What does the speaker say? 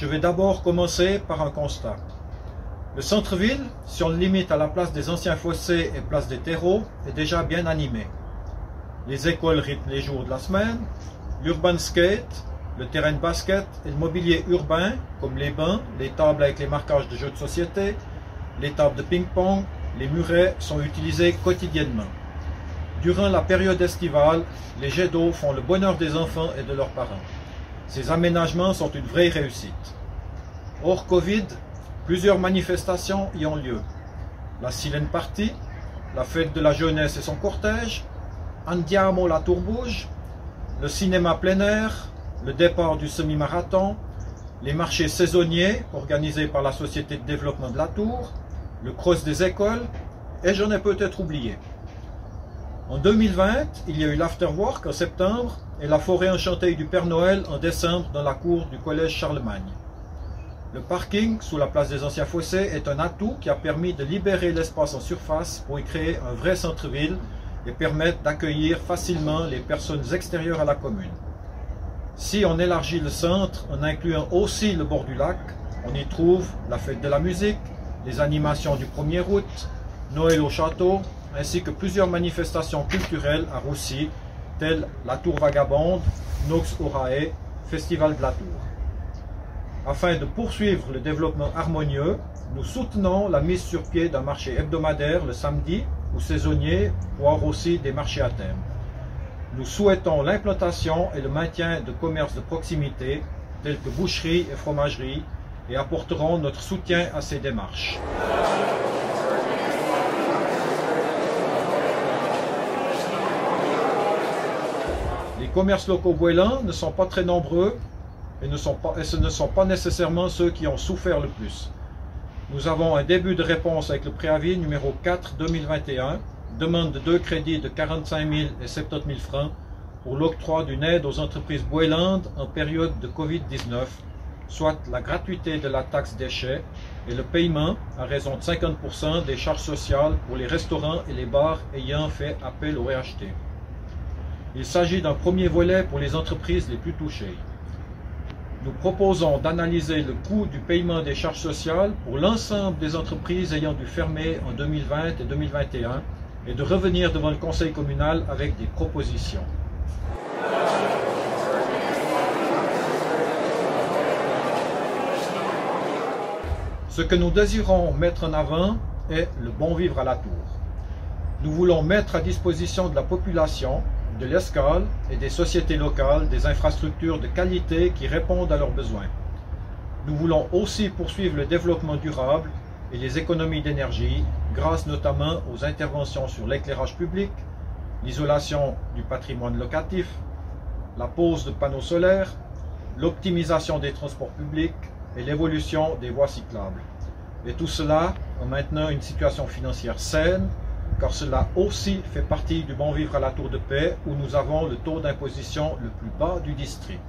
Je vais d'abord commencer par un constat. Le centre-ville, si on le limite à la place des anciens fossés et place des terreaux, est déjà bien animé. Les écoles rythment les jours de la semaine, l'urban skate, le terrain de basket et le mobilier urbain, comme les bancs, les tables avec les marquages de jeux de société, les tables de ping-pong, les murets sont utilisés quotidiennement. Durant la période estivale, les jets d'eau font le bonheur des enfants et de leurs parents. Ces aménagements sont une vraie réussite. Hors Covid, plusieurs manifestations y ont lieu. La Silent Party, la fête de la jeunesse et son cortège, Andiamo la Tour Bouge, le cinéma plein air, le départ du semi-marathon, les marchés saisonniers organisés par la Société de développement de la Tour, le cross des écoles, et j'en ai peut-être oublié. En 2020, il y a eu l'Afterwork en septembre et la forêt enchantée du Père Noël en décembre dans la cour du collège Charlemagne. Le parking sous la place des anciens fossés est un atout qui a permis de libérer l'espace en surface pour y créer un vrai centre-ville et permettre d'accueillir facilement les personnes extérieures à la commune. Si on élargit le centre en incluant aussi le bord du lac, on y trouve la fête de la musique, les animations du 1er août, Noël au château, ainsi que plusieurs manifestations culturelles à Roussy, telles la Tour Vagabonde, Nox Horae, Festival de la Tour. Afin de poursuivre le développement harmonieux, nous soutenons la mise sur pied d'un marché hebdomadaire le samedi ou saisonnier, voire aussi des marchés à thème. Nous souhaitons l'implantation et le maintien de commerces de proximité, tels que boucheries et fromageries, et apporterons notre soutien à ces démarches. Les commerces locaux bouélans ne sont pas très nombreux et ce ne sont pas nécessairement ceux qui ont souffert le plus. Nous avons un début de réponse avec le préavis numéro 4-2021, demande de 2 crédits de 45 000 et 70 000 francs pour l'octroi d'une aide aux entreprises bouélantes en période de Covid-19, soit la gratuité de la taxe déchets et le paiement à raison de 50% des charges sociales pour les restaurants et les bars ayant fait appel au RHT. Il s'agit d'un premier volet pour les entreprises les plus touchées. Nous proposons d'analyser le coût du paiement des charges sociales pour l'ensemble des entreprises ayant dû fermer en 2020 et 2021 et de revenir devant le Conseil communal avec des propositions. Ce que nous désirons mettre en avant est le bon vivre à la Tour. Nous voulons mettre à disposition de la population, de l'Escale et des sociétés locales des infrastructures de qualité qui répondent à leurs besoins. Nous voulons aussi poursuivre le développement durable et les économies d'énergie grâce notamment aux interventions sur l'éclairage public, l'isolation du patrimoine locatif, la pose de panneaux solaires, l'optimisation des transports publics et l'évolution des voies cyclables. Et tout cela en maintenant une situation financière saine, car cela aussi fait partie du bon vivre à la Tour de Paix où nous avons le taux d'imposition le plus bas du district.